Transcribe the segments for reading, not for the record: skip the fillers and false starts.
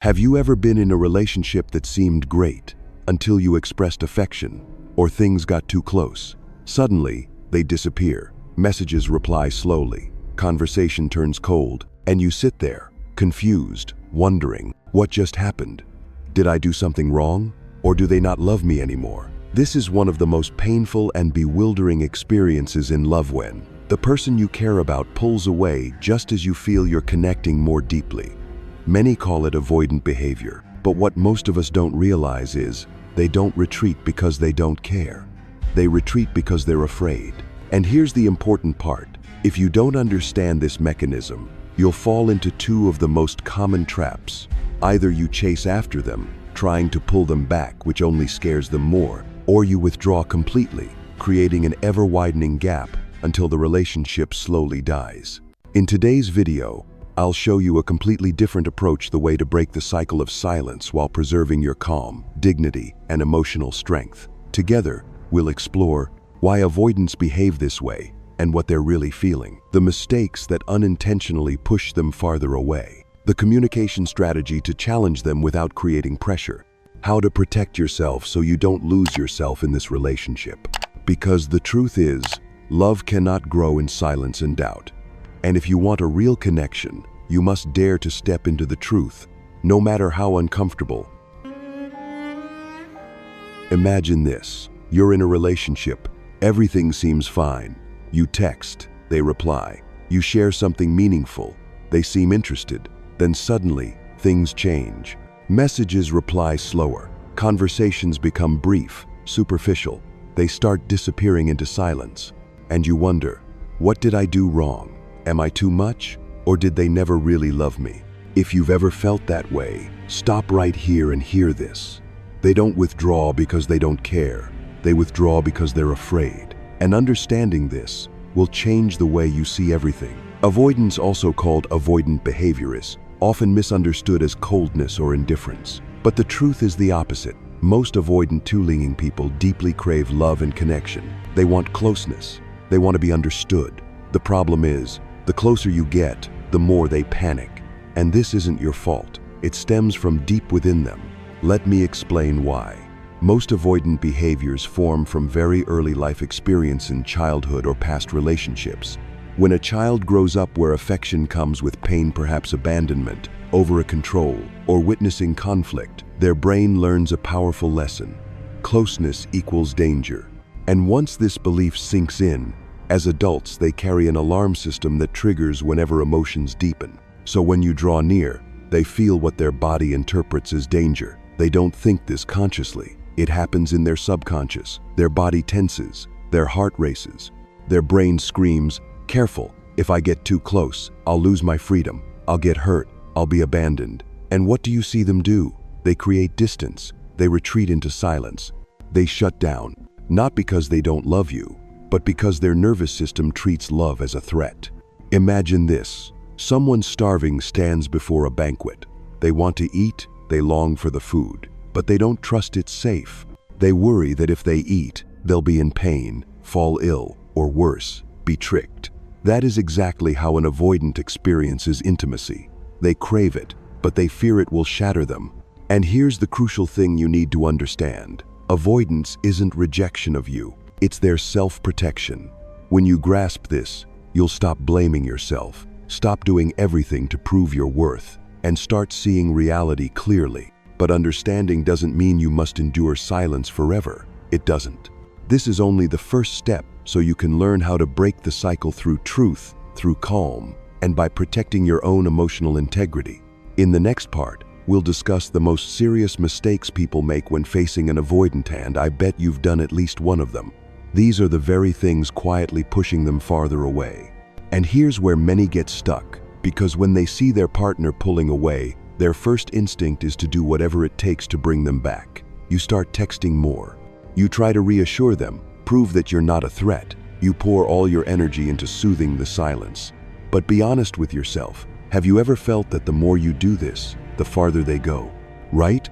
Have you ever been in a relationship that seemed great until you expressed affection or things got too close? Suddenly, they disappear. Messages reply slowly. Conversation turns cold, and you sit there, confused, wondering, what just happened? Did I do something wrong? Or do they not love me anymore? This is one of the most painful and bewildering experiences in love when the person you care about pulls away just as you feel you're connecting more deeply. Many call it avoidant behavior, but what most of us don't realize is they don't retreat because they don't care. They retreat because they're afraid. And here's the important part. If you don't understand this mechanism, you'll fall into two of the most common traps. Either you chase after them, trying to pull them back, which only scares them more, or you withdraw completely, creating an ever-widening gap until the relationship slowly dies. In today's video, I'll show you a completely different approach, the way to break the cycle of silence while preserving your calm, dignity, and emotional strength. Together, we'll explore why avoidants behave this way and what they're really feeling, the mistakes that unintentionally push them farther away, the communication strategy to challenge them without creating pressure, how to protect yourself so you don't lose yourself in this relationship. Because the truth is, love cannot grow in silence and doubt. And if you want a real connection, you must dare to step into the truth, no matter how uncomfortable. Imagine this. You're in a relationship. Everything seems fine. You text, they reply. You share something meaningful. They seem interested. Then suddenly, things change. Messages reply slower. Conversations become brief, superficial. They start disappearing into silence. And you wonder, what did I do wrong? Am I too much? Or did they never really love me? If you've ever felt that way, stop right here and hear this. They don't withdraw because they don't care. They withdraw because they're afraid. And understanding this will change the way you see everything. Avoidance, also called avoidant behavior, is often misunderstood as coldness or indifference. But the truth is the opposite. Most avoidant too-clinging people deeply crave love and connection. They want closeness. They want to be understood. The problem is, the closer you get, the more they panic. And this isn't your fault. It stems from deep within them. Let me explain why. Most avoidant behaviors form from very early life experience in childhood or past relationships. When a child grows up where affection comes with pain, perhaps abandonment, over a control, or witnessing conflict, their brain learns a powerful lesson. Closeness equals danger. And once this belief sinks in, as adults, they carry an alarm system that triggers whenever emotions deepen. So when you draw near, they feel what their body interprets as danger. They don't think this consciously. It happens in their subconscious. Their body tenses, their heart races. Their brain screams, "Careful, if I get too close, I'll lose my freedom. I'll get hurt. I'll be abandoned." And what do you see them do? They create distance. They retreat into silence. They shut down, not because they don't love you, but because their nervous system treats love as a threat. Imagine this. Someone starving stands before a banquet. They want to eat, they long for the food, but they don't trust it's safe. They worry that if they eat, they'll be in pain, fall ill, or worse, be tricked. That is exactly how an avoidant experiences intimacy. They crave it, but they fear it will shatter them. And here's the crucial thing you need to understand. Avoidance isn't rejection of you. It's their self-protection. When you grasp this, you'll stop blaming yourself, stop doing everything to prove your worth, and start seeing reality clearly. But understanding doesn't mean you must endure silence forever. It doesn't. This is only the first step, so you can learn how to break the cycle through truth, through calm, and by protecting your own emotional integrity. In the next part, we'll discuss the most serious mistakes people make when facing an avoidant, and I bet you've done at least one of them. These are the very things quietly pushing them farther away. And here's where many get stuck, because when they see their partner pulling away, their first instinct is to do whatever it takes to bring them back. You start texting more. You try to reassure them, prove that you're not a threat. You pour all your energy into soothing the silence. But be honest with yourself. Have you ever felt that the more you do this, the farther they go? Right?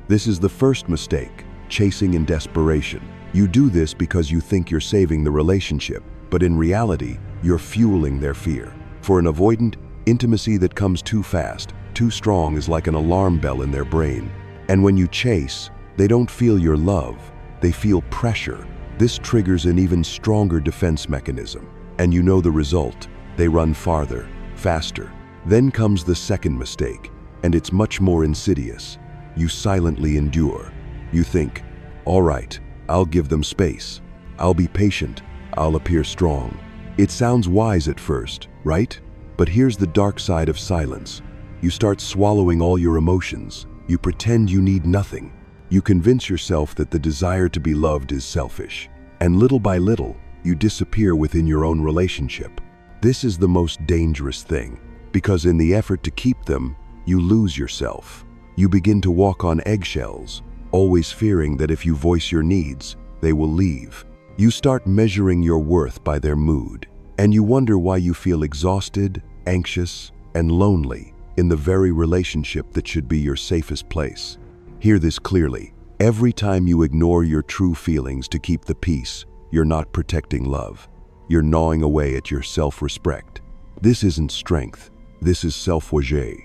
This is the first mistake, chasing in desperation. You do this because you think you're saving the relationship, but in reality, you're fueling their fear. For an avoidant, intimacy that comes too fast Too strong is like an alarm bell in their brain. And when you chase, they don't feel your love, they feel pressure. This triggers an even stronger defense mechanism. And you know the result. They run farther, faster. Then comes the second mistake, and it's much more insidious. You silently endure. You think, all right, I'll give them space. I'll be patient. I'll appear strong. It sounds wise at first, right? But here's the dark side of silence. You start swallowing all your emotions. You pretend you need nothing. You convince yourself that the desire to be loved is selfish. And little by little, you disappear within your own relationship. This is the most dangerous thing, because in the effort to keep them, you lose yourself. You begin to walk on eggshells, always fearing that if you voice your needs, they will leave. You start measuring your worth by their mood, and you wonder why you feel exhausted, anxious, and lonely in the very relationship that should be your safest place. Hear this clearly. Every time you ignore your true feelings to keep the peace, you're not protecting love. You're gnawing away at your self-respect. This isn't strength. This is self-erasure.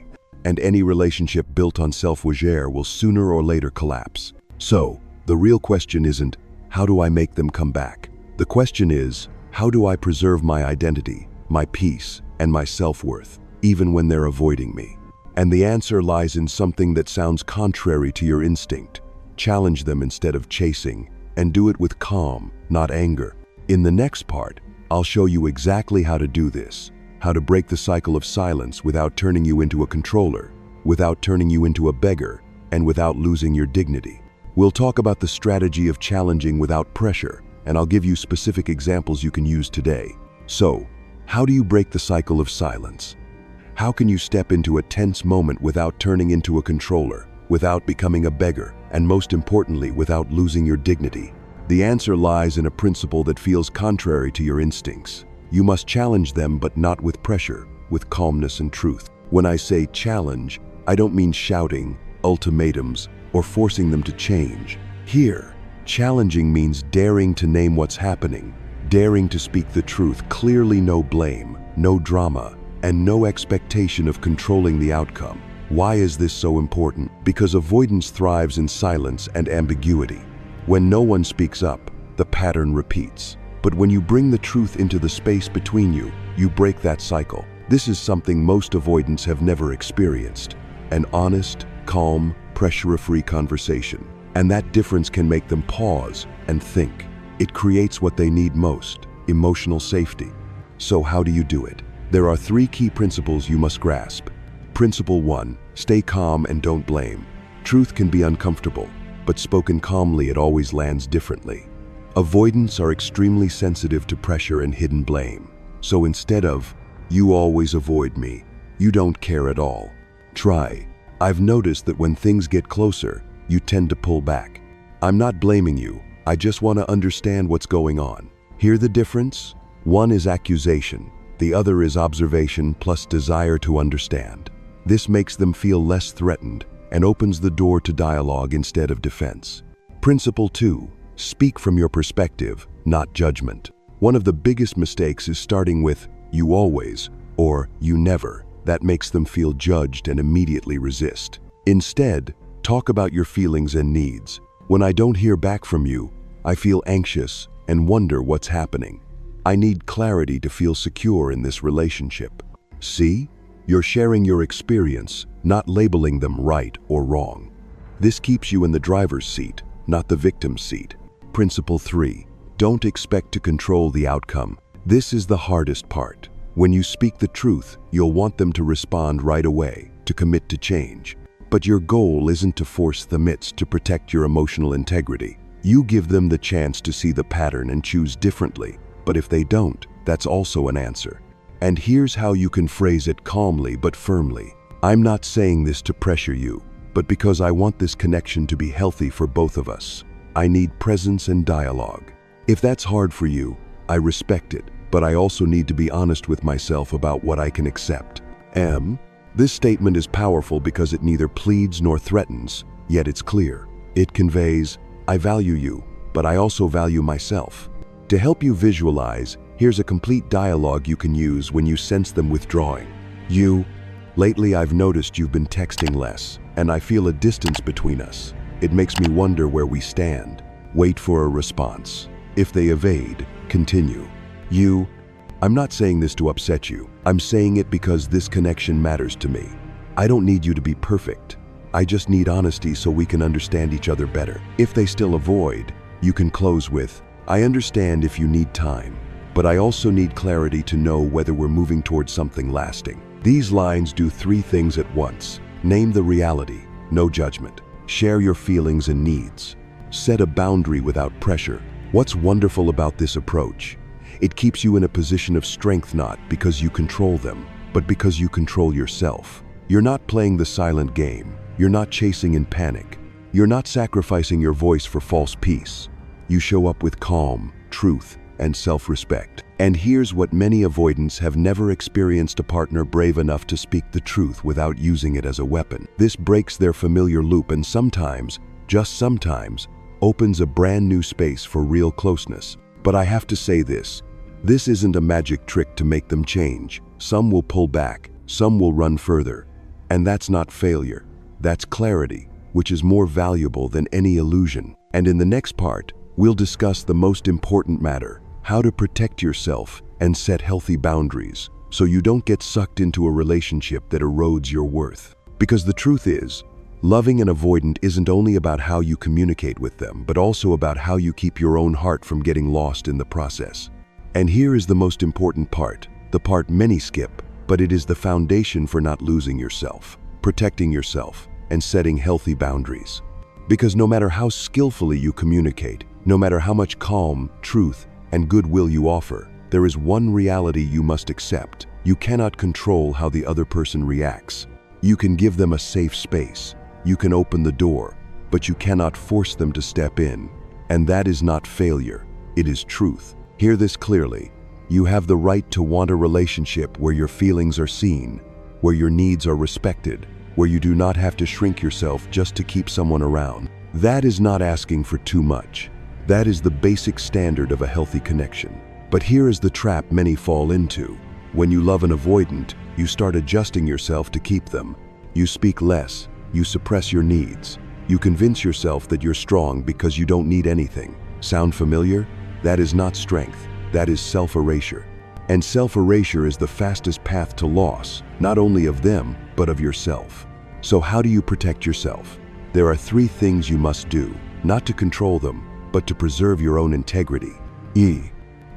And any relationship built on self-erasure will sooner or later collapse. So, the real question isn't, how do I make them come back? The question is, how do I preserve my identity, my peace, and my self-worth, even when they're avoiding me? And the answer lies in something that sounds contrary to your instinct. Challenge them instead of chasing, and do it with calm, not anger. In the next part, I'll show you exactly how to do this. How to break the cycle of silence without turning you into a controller, without turning you into a beggar, and without losing your dignity. We'll talk about the strategy of challenging without pressure, and I'll give you specific examples you can use today. So, how do you break the cycle of silence? How can you step into a tense moment without turning into a controller, without becoming a beggar, and most importantly, without losing your dignity? The answer lies in a principle that feels contrary to your instincts. You must challenge them, but not with pressure, with calmness and truth. When I say challenge, I don't mean shouting, ultimatums, or forcing them to change. Here, challenging means daring to name what's happening, daring to speak the truth, clearly, no blame, no drama, and no expectation of controlling the outcome. Why is this so important? Because avoidance thrives in silence and ambiguity. When no one speaks up, the pattern repeats. But when you bring the truth into the space between you, you break that cycle. This is something most avoidants have never experienced. An honest, calm, pressure-free conversation. And that difference can make them pause and think. It creates what they need most, emotional safety. So how do you do it? There are 3 key principles you must grasp. Principle 1, stay calm and don't blame. Truth can be uncomfortable, but spoken calmly, it always lands differently. Avoidants are extremely sensitive to pressure and hidden blame. So instead of, you always avoid me, you don't care at all, try, I've noticed that when things get closer, you tend to pull back. I'm not blaming you, I just want to understand what's going on. Hear the difference? One is accusation, the other is observation plus desire to understand. This makes them feel less threatened and opens the door to dialogue instead of defense. Principle 2. Speak from your perspective, not judgment. One of the biggest mistakes is starting with, you always, or you never. That makes them feel judged and immediately resist. Instead, talk about your feelings and needs. When I don't hear back from you, I feel anxious and wonder what's happening. I need clarity to feel secure in this relationship. See? You're sharing your experience, not labeling them right or wrong. This keeps you in the driver's seat, not the victim's seat. Principle 3. Don't expect to control the outcome. This is the hardest part. When you speak the truth, you'll want them to respond right away, to commit to change. But your goal isn't to force them, it's to protect your emotional integrity. You give them the chance to see the pattern and choose differently. But if they don't, that's also an answer. And here's how you can phrase it calmly but firmly. I'm not saying this to pressure you, but because I want this connection to be healthy for both of us. I need presence and dialogue. If that's hard for you, I respect it, but I also need to be honest with myself about what I can accept. This statement is powerful because it neither pleads nor threatens, yet it's clear. It conveys, I value you, but I also value myself. To help you visualize, here's a complete dialogue you can use when you sense them withdrawing. You, Lately, I've noticed you've been texting less, and I feel a distance between us. It makes me wonder where we stand. Wait for a response. If they evade, continue. I'm not saying this to upset you. I'm saying it because this connection matters to me. I don't need you to be perfect. I just need honesty so we can understand each other better. If they still avoid, you can close with, I understand if you need time, but I also need clarity to know whether we're moving towards something lasting. These lines do 3 things at once. Name the reality, no judgment. Share your feelings and needs. Set a boundary without pressure. What's wonderful about this approach? It keeps you in a position of strength, not because you control them, but because you control yourself. You're not playing the silent game. You're not chasing in panic. You're not sacrificing your voice for false peace. You show up with calm, truth, and self-respect. And here's what many avoidants have never experienced: a partner brave enough to speak the truth without using it as a weapon. This breaks their familiar loop and sometimes, just sometimes, opens a brand new space for real closeness. But I have to say this isn't a magic trick to make them change. Some will pull back, some will run further. And that's not failure, that's clarity, which is more valuable than any illusion. And in the next part, we'll discuss the most important matter: how to protect yourself and set healthy boundaries so you don't get sucked into a relationship that erodes your worth. Because the truth is, loving an avoidant isn't only about how you communicate with them, but also about how you keep your own heart from getting lost in the process. And here is the most important part, the part many skip, but it is the foundation for not losing yourself, protecting yourself, and setting healthy boundaries. Because no matter how skillfully you communicate, no matter how much calm, truth, and goodwill you offer, there is one reality you must accept. You cannot control how the other person reacts. You can give them a safe space. You can open the door, but you cannot force them to step in. And that is not failure, it is truth. Hear this clearly. You have the right to want a relationship where your feelings are seen, where your needs are respected, where you do not have to shrink yourself just to keep someone around. That is not asking for too much. That is the basic standard of a healthy connection. But here is the trap many fall into. When you love an avoidant, you start adjusting yourself to keep them. You speak less, you suppress your needs. You convince yourself that you're strong because you don't need anything. Sound familiar? That is not strength, that is self-erasure. And self-erasure is the fastest path to loss, not only of them, but of yourself. So how do you protect yourself? There are 3 things you must do, not to control them, but to preserve your own integrity.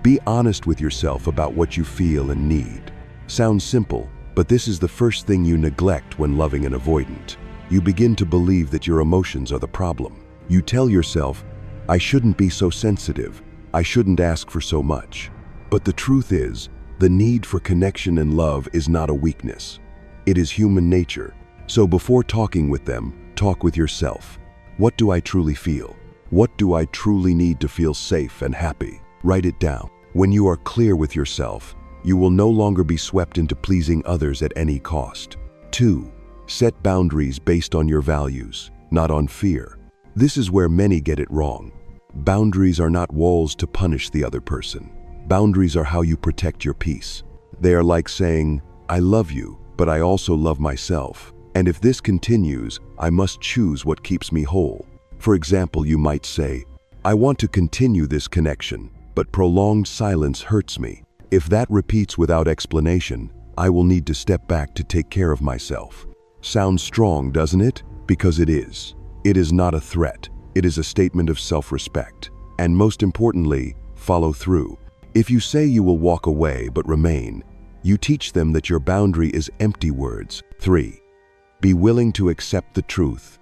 Be honest with yourself about what you feel and need. Sounds simple, but this is the first thing you neglect when loving an avoidant. You begin to believe that your emotions are the problem. You tell yourself, I shouldn't be so sensitive. I shouldn't ask for so much. But the truth is, the need for connection and love is not a weakness. It is human nature. So before talking with them, talk with yourself. What do I truly feel? What do I truly need to feel safe and happy? Write it down. When you are clear with yourself, you will no longer be swept into pleasing others at any cost. 2. Set boundaries based on your values, not on fear. This is where many get it wrong. Boundaries are not walls to punish the other person. Boundaries are how you protect your peace. They are like saying, I love you, but I also love myself. And if this continues, I must choose what keeps me whole. For example, you might say, I want to continue this connection, but prolonged silence hurts me. If that repeats without explanation, I will need to step back to take care of myself. Sounds strong, doesn't it? Because it is. It is not a threat. It is a statement of self-respect. And most importantly, follow through. If you say you will walk away but remain, you teach them that your boundary is empty words. 3. Be willing to accept the truth,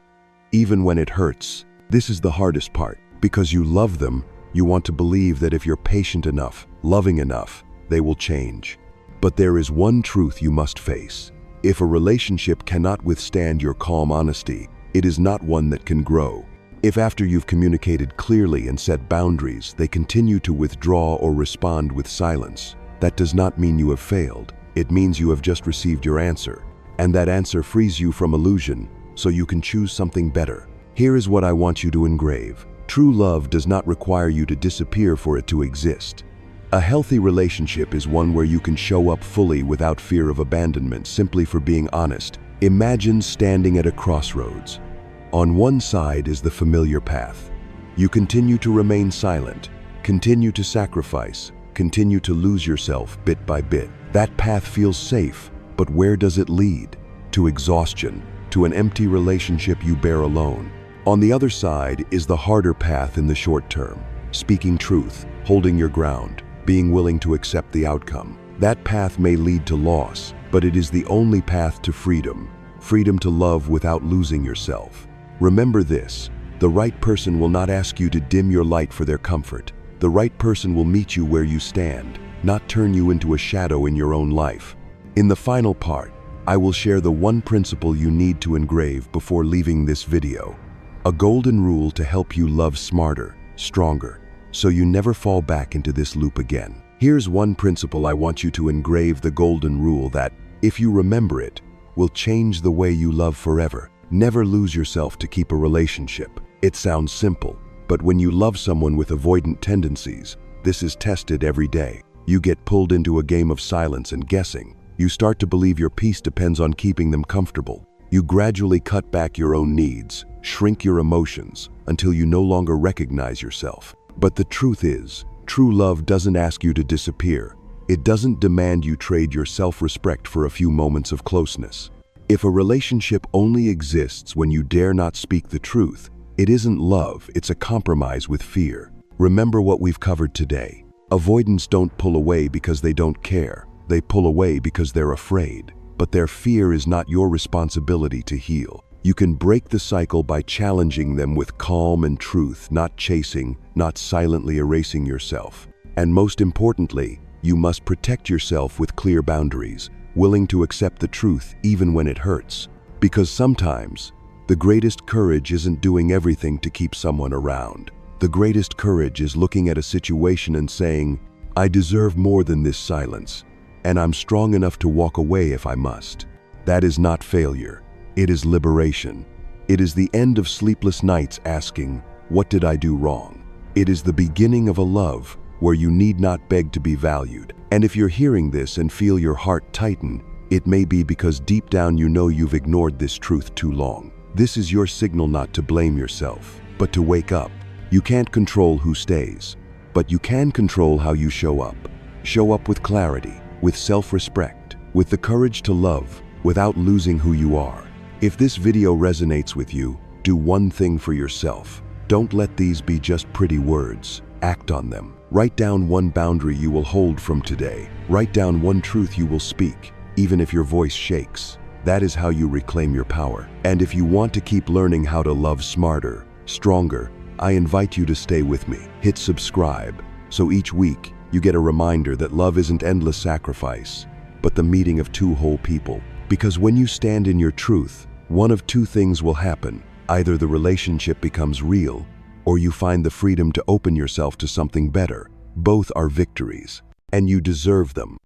even when it hurts. This is the hardest part. Because you love them, you want to believe that if you're patient enough, loving enough, they will change. But there is one truth you must face. If a relationship cannot withstand your calm honesty, it is not one that can grow. If after you've communicated clearly and set boundaries, they continue to withdraw or respond with silence, that does not mean you have failed. It means you have just received your answer. And that answer frees you from illusion, so you can choose something better. Here is what I want you to engrave. True love does not require you to disappear for it to exist. A healthy relationship is one where you can show up fully without fear of abandonment simply for being honest. Imagine standing at a crossroads. On one side is the familiar path. You continue to remain silent, continue to sacrifice, continue to lose yourself bit by bit. That path feels safe, but where does it lead? To exhaustion, to an empty relationship you bear alone. On the other side is the harder path in the short term. Speaking truth, holding your ground, being willing to accept the outcome. That path may lead to loss, but it is the only path to freedom. Freedom to love without losing yourself. Remember this, the right person will not ask you to dim your light for their comfort. The right person will meet you where you stand, not turn you into a shadow in your own life. In the final part, I will share the one principle you need to engrave before leaving this video. A golden rule to help you love smarter, stronger, so you never fall back into this loop again. Here's one principle I want you to engrave, the golden rule that, if you remember it, will change the way you love forever. Never lose yourself to keep a relationship. It sounds simple, but when you love someone with avoidant tendencies, this is tested every day. You get pulled into a game of silence and guessing. You start to believe your peace depends on keeping them comfortable. You gradually cut back your own needs, shrink your emotions, until you no longer recognize yourself. But the truth is, true love doesn't ask you to disappear. It doesn't demand you trade your self-respect for a few moments of closeness. If a relationship only exists when you dare not speak the truth, it isn't love, it's a compromise with fear. Remember what we've covered today. Avoidants don't pull away because they don't care. They pull away because they're afraid. But their fear is not your responsibility to heal. You can break the cycle by challenging them with calm and truth, not chasing, not silently erasing yourself. And most importantly, you must protect yourself with clear boundaries, willing to accept the truth even when it hurts. Because sometimes, the greatest courage isn't doing everything to keep someone around. The greatest courage is looking at a situation and saying, I deserve more than this silence, and I'm strong enough to walk away if I must. That is not failure. It is liberation. It is the end of sleepless nights asking, what did I do wrong? It is the beginning of a love where you need not beg to be valued. And if you're hearing this and feel your heart tighten, it may be because deep down you know you've ignored this truth too long. This is your signal not to blame yourself, but to wake up. You can't control who stays, but you can control how you show up. Show up with clarity, with self-respect, with the courage to love without losing who you are. If this video resonates with you, do one thing for yourself. Don't let these be just pretty words. Act on them. Write down one boundary you will hold from today. Write down one truth you will speak, even if your voice shakes. That is how you reclaim your power. And if you want to keep learning how to love smarter, stronger, I invite you to stay with me. Hit subscribe, so each week you get a reminder that love isn't endless sacrifice, but the meeting of two whole people. Because when you stand in your truth, one of two things will happen. Either the relationship becomes real, or you find the freedom to open yourself to something better. Both are victories, and you deserve them.